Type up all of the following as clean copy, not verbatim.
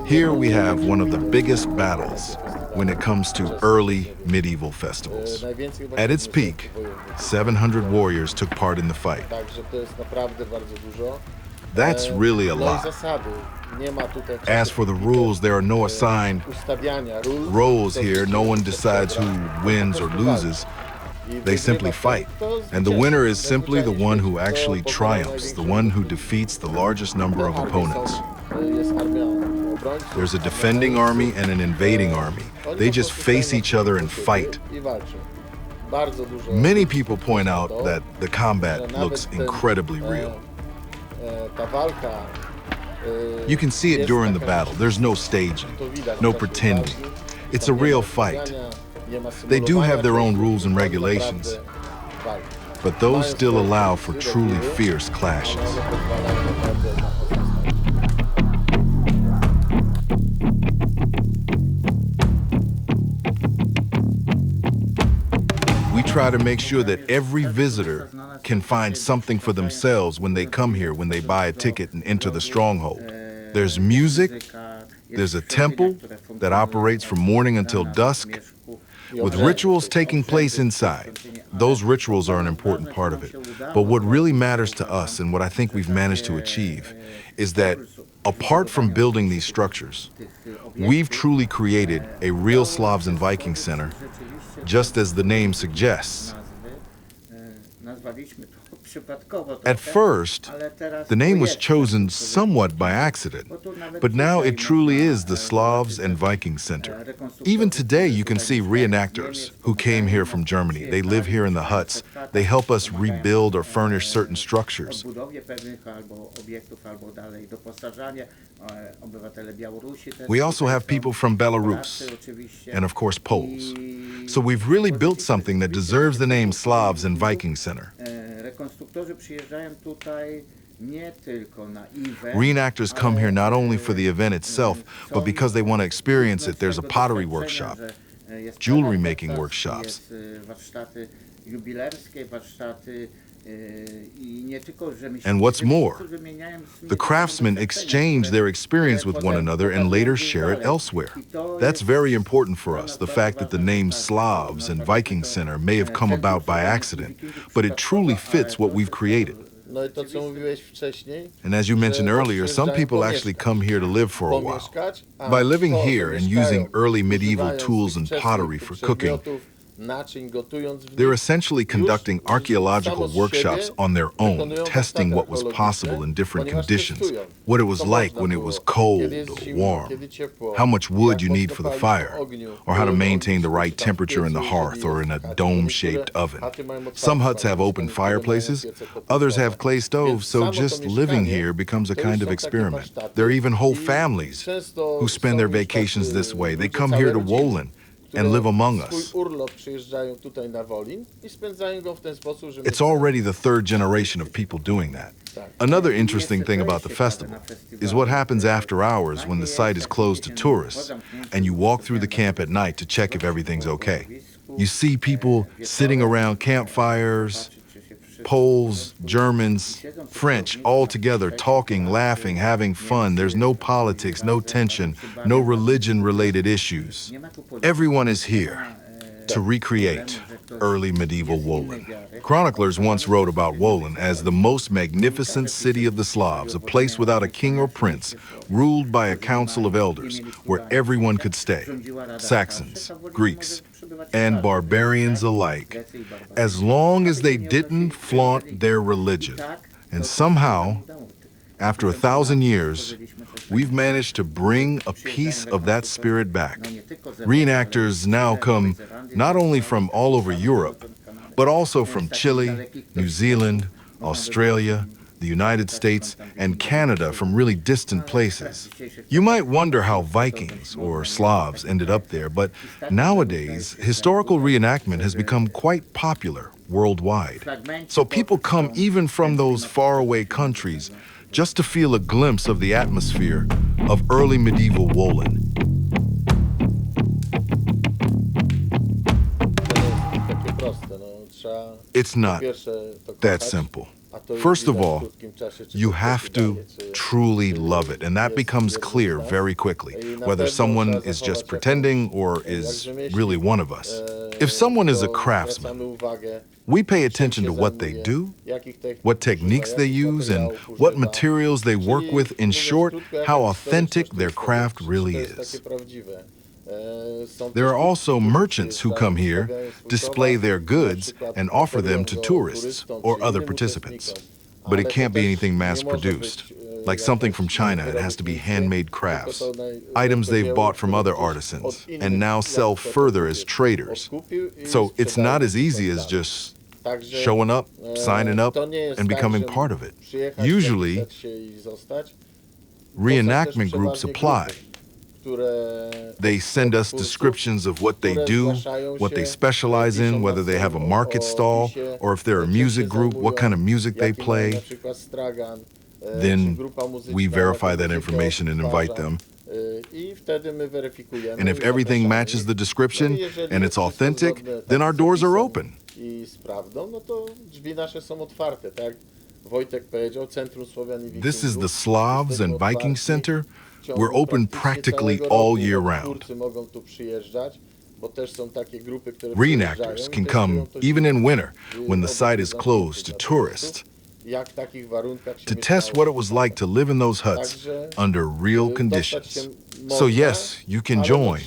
Here we have one of the biggest battles when it comes to early medieval festivals. At its peak, 700 warriors took part in the fight. That's really a lot. As for the rules, there are no assigned roles here. No one decides who wins or loses. They simply fight. And the winner is simply the one who actually triumphs, the one who defeats the largest number of opponents. There's a defending army and an invading army. They just face each other and fight. Many people point out that the combat looks incredibly real. You can see it during the battle. There's no staging, no pretending. It's a real fight. They do have their own rules and regulations, but those still allow for truly fierce clashes. We try to make sure that every visitor can find something for themselves when they come here, when they buy a ticket and enter the stronghold. There's music, there's a temple that operates from morning until dusk, with rituals taking place inside. Those rituals are an important part of it. But what really matters to us, and what I think we've managed to achieve, is that apart from building these structures, we've truly created a real Slavs and Vikings Centre, just as the name suggests. At first, the name was chosen somewhat by accident, but now it truly is the Slavs and Vikings Centre. Even today, you can see reenactors who came here from Germany. They live here in the huts. They help us rebuild or furnish certain structures. We also have people from Belarus, and of course Poles. So we've really built something that deserves the name Slavs and Vikings Centre. Reenactors come here not only for the event itself, but because they want to experience it. There's a pottery workshop, jewelry making workshops. And what's more, the craftsmen exchange their experience with one another and later share it elsewhere. That's very important for us, the fact that the name Slavs and Vikings Centre may have come about by accident, but it truly fits what we've created. And as you mentioned earlier, some people actually come here to live for a while. By living here and using early medieval tools and pottery for cooking, they're essentially conducting archaeological workshops on their own, testing what was possible in different conditions, what it was like when it was cold or warm, how much wood you need for the fire, or how to maintain the right temperature in the hearth or in a dome-shaped oven. Some huts have open fireplaces, others have clay stoves, so just living here becomes a kind of experiment. There are even whole families who spend their vacations this way. They come here to Wolin and live among us. It's already the third generation of people doing that. Another interesting thing about the festival is what happens after hours when the site is closed to tourists and you walk through the camp at night to check if everything's okay. You see people sitting around campfires, Poles, Germans, French, all together, talking, laughing, having fun. There's no politics, no tension, no religion-related issues. Everyone is here to recreate early medieval Wolin. Chroniclers once wrote about Wolin as the most magnificent city of the Slavs, a place without a king or prince, ruled by a council of elders, where everyone could stay. Saxons, Greeks, and barbarians alike, as long as they didn't flaunt their religion. And somehow, after 1,000 years, we've managed to bring a piece of that spirit back. Reenactors now come not only from all over Europe, but also from Chile, New Zealand, Australia, the United States, and Canada, from really distant places. You might wonder how Vikings or Slavs ended up there, but nowadays, historical reenactment has become quite popular worldwide. So people come even from those faraway countries just to feel a glimpse of the atmosphere of early medieval Wolin. It's not that simple. First of all, you have to truly love it, and that becomes clear very quickly, whether someone is just pretending or is really one of us. If someone is a craftsman, we pay attention to what they do, what techniques they use, and what materials they work with. In short, how authentic their craft really is. There are also merchants who come here, display their goods, and offer them to tourists or other participants. But it can't be anything mass-produced. Like something from China, it has to be handmade crafts, items they've bought from other artisans, and now sell further as traders. So it's not as easy as just showing up, signing up, and becoming part of it. Usually, reenactment groups apply. They send us descriptions of what they do, what they specialize in, whether they have a market stall, or if they're a music group, what kind of music they play. Then we verify that information and invite them. And if everything matches the description and it's authentic, then our doors are open. This is the Slavs and Vikings Centre. We're open practically all year round. Reenactors can come even in winter when the site is closed to tourists to test what it was like to live in those huts under real conditions. So yes, you can join,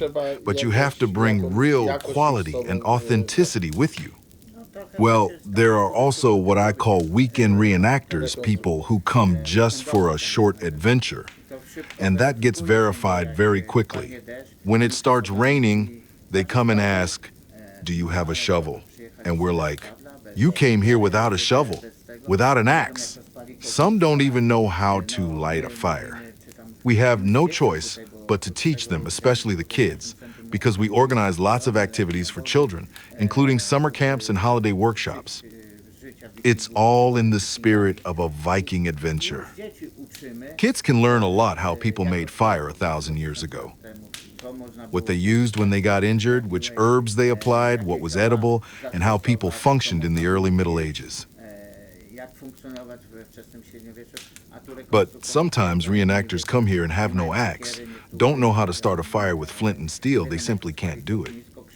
but you have to bring real quality and authenticity with you. Well, there are also what I call weekend reenactors, people who come just for a short adventure. And that gets verified very quickly. When it starts raining, they come and ask, "Do you have a shovel?" And we're like, "You came here without a shovel, without an axe." Some don't even know how to light a fire. We have no choice but to teach them, especially the kids, because we organize lots of activities for children, including summer camps and holiday workshops. It's all in the spirit of a Viking adventure. Kids can learn a lot how people made fire 1,000 years ago. What they used when they got injured, which herbs they applied, what was edible, and how people functioned in the early Middle Ages. But sometimes reenactors come here and have no axe, don't know how to start a fire with flint and steel. They simply can't do it.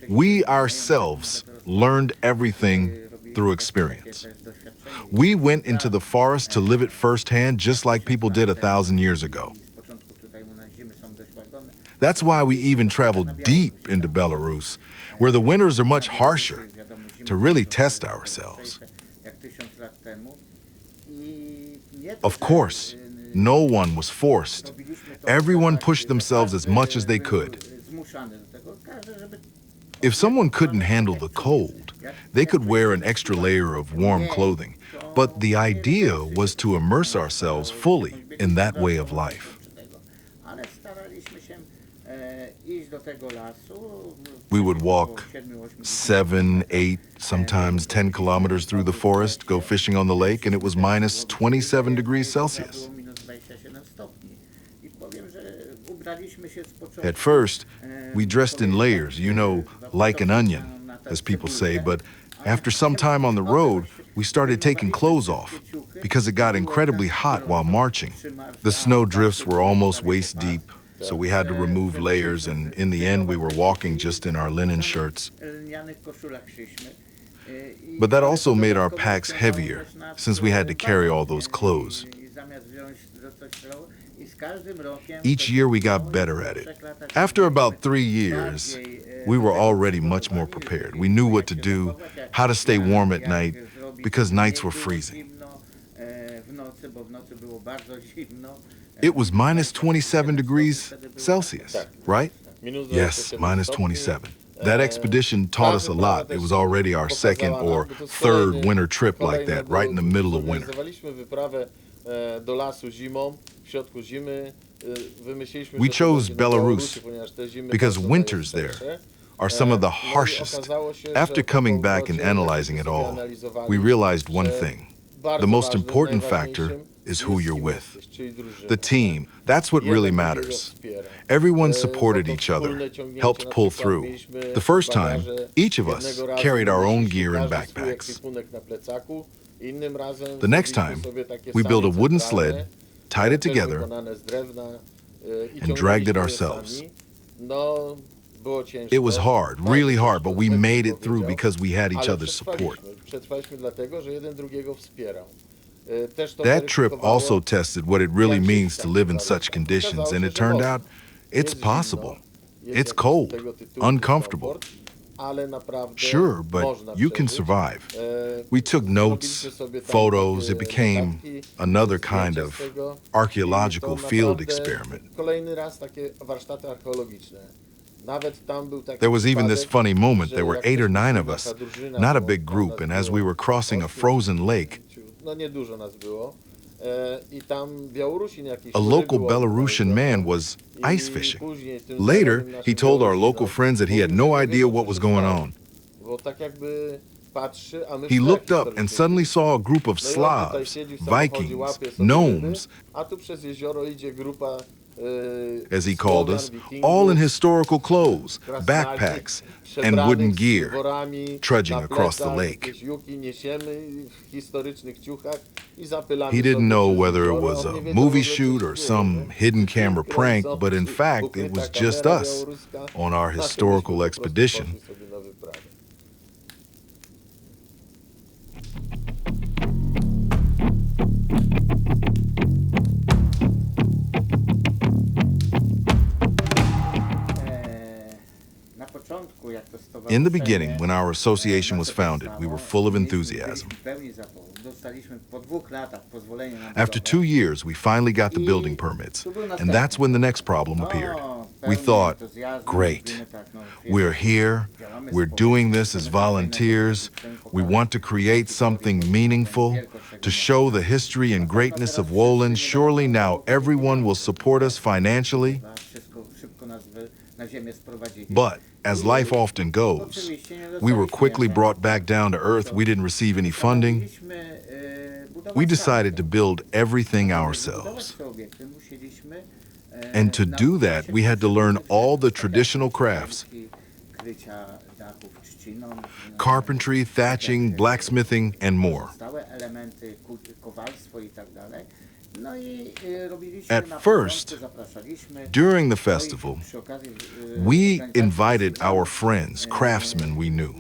We ourselves learned everything through experience. We went into the forest to live it firsthand, just like people did 1,000 years ago. That's why we even traveled deep into Belarus, where the winters are much harsher, to really test ourselves. Of course, no one was forced. Everyone pushed themselves as much as they could. If someone couldn't handle the cold, they could wear an extra layer of warm clothing. But the idea was to immerse ourselves fully in that way of life. We would walk 7, 8, sometimes 10 kilometers through the forest, go fishing on the lake, and it was minus 27 degrees Celsius. At first, we dressed in layers, like an onion, as people say, but after some time on the road, we started taking clothes off because it got incredibly hot while marching. The snow drifts were almost waist deep, so we had to remove layers, and in the end, we were walking just in our linen shirts. But that also made our packs heavier, since we had to carry all those clothes. Each year we got better at it. After about 3 years, we were already much more prepared. We knew what to do, how to stay warm at night, because nights were freezing. It was minus 27 degrees Celsius, right? Yes, minus 27. That expedition taught us a lot. It was already our second or third winter trip like that, right in the middle of winter. We chose Belarus because winters there are some of the harshest. After coming back and analyzing it all, we realized one thing. The most important factor is who you're with. The team, that's what really matters. Everyone supported each other, helped pull through. The first time, each of us carried our own gear and backpacks. The next time, we built a wooden sled, tied it together, and dragged it ourselves. It was hard, really hard, but we made it through because we had each other's support. That trip also tested what it really means to live in such conditions, and it turned out it's possible. It's cold, uncomfortable. Sure, but you can survive. We took notes, photos. It became another kind of archaeological field experiment. There was even this funny moment. There were 8 or 9 of us, not a big group, and as we were crossing a frozen lake, a local Belarusian man was ice fishing. Later, he told our local friends that he had no idea what was going on. He looked up and suddenly saw a group of Slavs, Vikings, gnomes, as he called us, all in historical clothes, backpacks, and wooden gear, trudging across the lake. He didn't know whether it was a movie shoot or some hidden camera prank, but in fact, it was just us on our historical expedition. In the beginning, when our association was founded, we were full of enthusiasm. After 2 years, we finally got the building permits, and that's when the next problem appeared. We thought, great, we're here, we're doing this as volunteers, we want to create something meaningful, to show the history and greatness of Wolin. Surely now everyone will support us financially. But as life often goes, we were quickly brought back down to earth. We didn't receive any funding. We decided to build everything ourselves. And to do that, we had to learn all the traditional crafts: carpentry, thatching, blacksmithing, and more. At first, during the festival, we invited our friends, craftsmen we knew,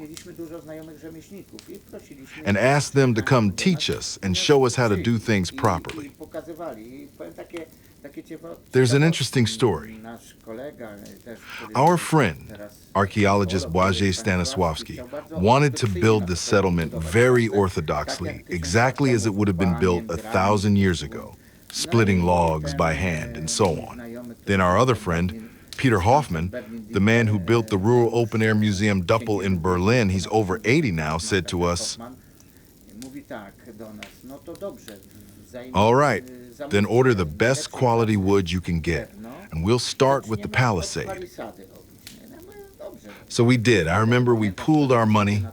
and asked them to come teach us and show us how to do things properly. There's an interesting story. Our friend, archaeologist Wojciech, wanted to build the settlement very orthodoxly, exactly as it would have been built 1,000 years ago, splitting logs by hand and so on. Then our other friend, Peter Hoffman, the man who built the rural open-air museum Doppel in Berlin, he's over 80 now, said to us, "All right, then order the best quality wood you can get, and we'll start with the palisade." So we did. I remember we pooled our money,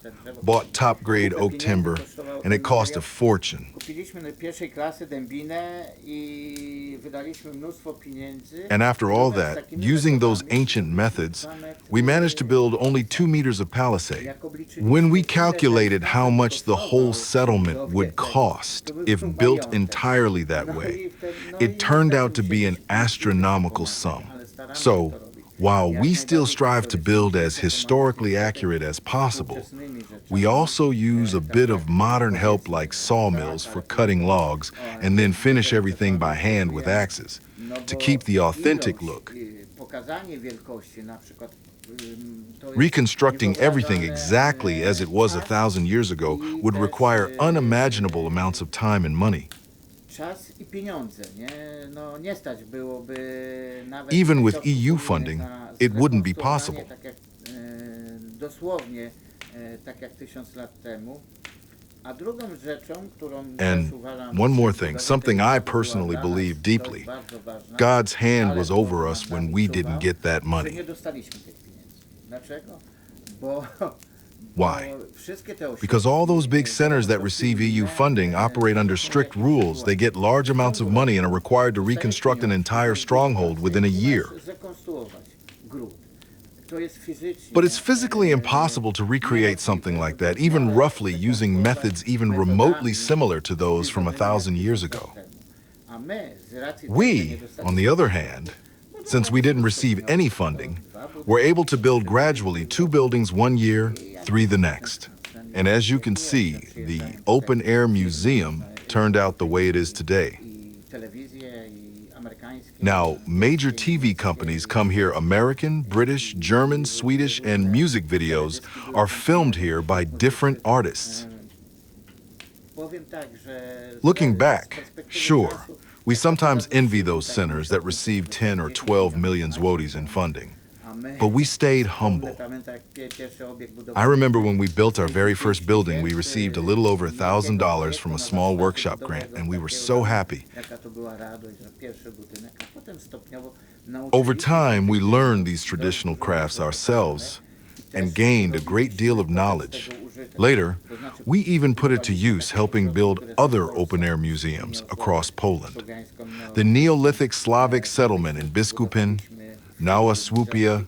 bought top-grade oak timber, and it cost a fortune. And after all that, using those ancient methods, we managed to build only 2 meters of palisade. When we calculated how much the whole settlement would cost if built entirely that way, it turned out to be an astronomical sum. So, while we still strive to build as historically accurate as possible, we also use a bit of modern help like sawmills for cutting logs and then finish everything by hand with axes to keep the authentic look. Reconstructing everything exactly as it was 1,000 years ago would require unimaginable amounts of time and money. Even with EU funding, it wouldn't be possible. And one more thing, something I personally believe deeply. God's hand was over us when we didn't get that money. Why? Because all those big centers that receive EU funding operate under strict rules. They get large amounts of money and are required to reconstruct an entire stronghold within a year. But it's physically impossible to recreate something like that, even roughly using methods even remotely similar to those from 1,000 years ago. We, on the other hand, since we didn't receive any funding, were able to build gradually 2 buildings one year, 3 the next. And as you can see, the open-air museum turned out the way it is today. Now, major TV companies come here. American, British, German, Swedish, and music videos are filmed here by different artists. Looking back, sure, we sometimes envy those centers that receive 10 or 12 million złotys in funding. But we stayed humble. I remember when we built our very first building, we received a little over $1,000 from a small workshop grant, and we were so happy. Over time, we learned these traditional crafts ourselves and gained a great deal of knowledge. Later, we even put it to use helping build other open-air museums across Poland. The Neolithic Slavic settlement in Biskupin, Nowa Słupia,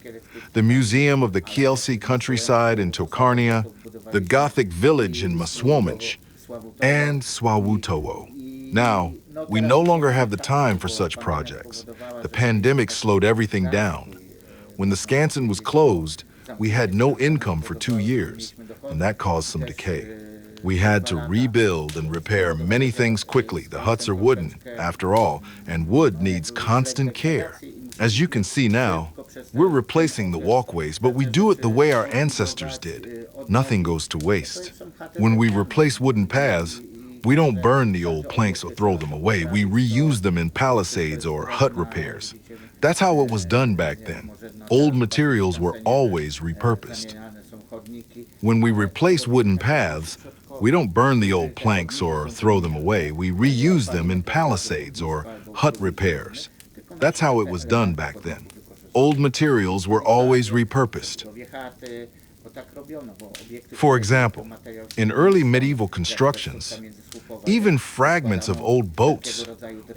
the Museum of the Kielce countryside in Tokarnia, the Gothic village in Masłomicz, and Sławutowo. Now, we no longer have the time for such projects. The pandemic slowed everything down. When the skansen was closed, we had no income for 2 years, and that caused some decay. We had to rebuild and repair many things quickly. The huts are wooden, after all, and wood needs constant care. As you can see now, we're replacing the walkways, but we do it the way our ancestors did. Nothing goes to waste. When we replace wooden paths, we don't burn the old planks or throw them away. We reuse them in palisades or hut repairs. That's how it was done back then. Old materials were always repurposed. When we replace wooden paths, we don't burn the old planks or throw them away. We reuse them in palisades or hut repairs. That's how it was done back then. Old materials were always repurposed. For example, in early medieval constructions, even fragments of old boats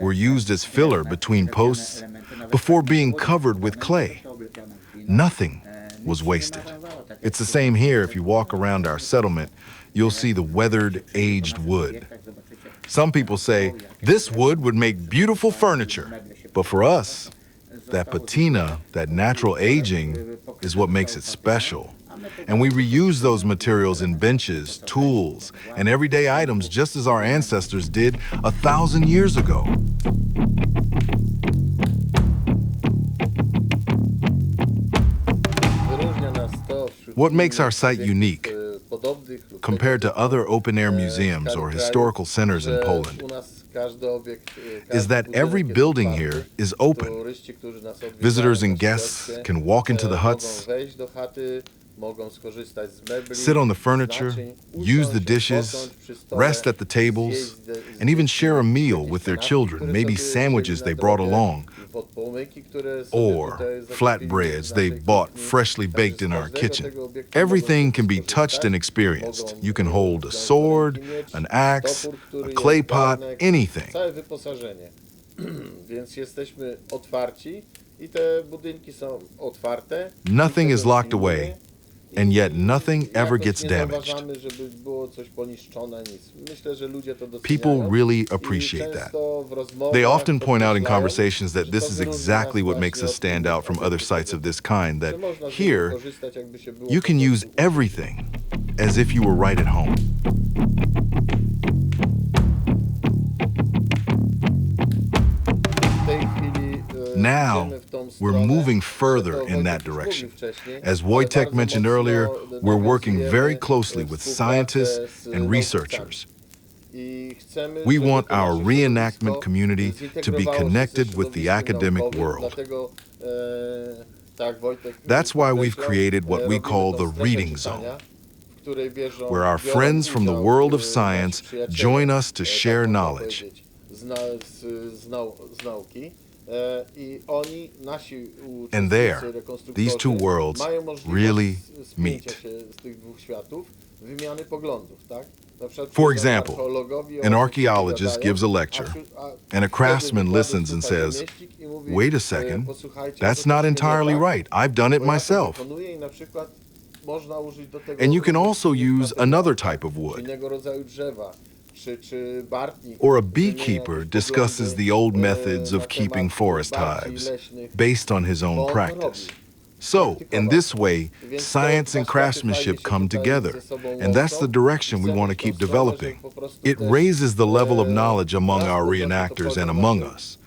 were used as filler between posts before being covered with clay. Nothing was wasted. It's the same here. If you walk around our settlement, you'll see the weathered, aged wood. Some people say, this wood would make beautiful furniture. But for us, that patina, that natural aging, is what makes it special. And we reuse those materials in benches, tools, and everyday items just as our ancestors did 1,000 years ago. What makes our site unique compared to other open-air museums or historical centers in Poland is that every building here is open. Visitors and guests can walk into the huts, sit on the furniture, use the dishes, rest at the tables, and even share a meal with their children, maybe sandwiches they brought along, or flatbreads they bought freshly baked in our kitchen. Everything can be touched and experienced. You can hold a sword, an axe, a clay pot, anything. Nothing is locked away, and yet nothing ever gets damaged. People really appreciate that. They often point out in conversations that this is exactly what makes us stand out from other sites of this kind, that here, you can use everything as if you were right at home. Now, we're moving further in that direction. As Wojciech mentioned earlier, we're working very closely with scientists and researchers. We want our reenactment community to be connected with the academic world. That's why we've created what we call the Reading Zone, where our friends from the world of science join us to share knowledge. And there, these two worlds really meet. For example, an archaeologist gives a lecture, and a craftsman listens and says, wait a second, that's not entirely right. I've done it myself. And you can also use another type of wood. Or a beekeeper discusses the old methods of keeping forest hives based on his own practice. So, in this way, science and craftsmanship come together, and that's the direction we want to keep developing. It raises the level of knowledge among our reenactors and among us,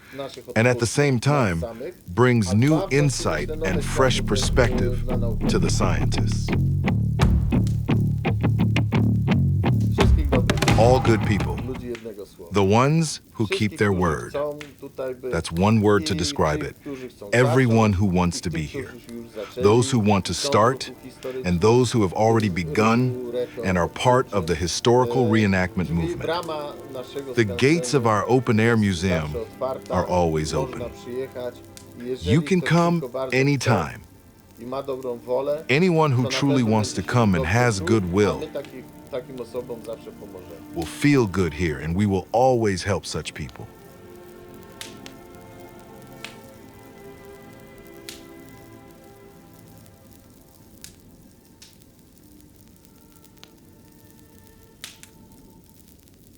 and at the same time, brings new insight and fresh perspective to the scientists. All good people. The ones who keep their word. That's one word to describe it. Everyone who wants to be here. Those who want to start, and those who have already begun and are part of the historical reenactment movement. The gates of our open-air museum are always open. You can come anytime. Anyone who truly wants to come and has goodwill will feel good here, and we will always help such people.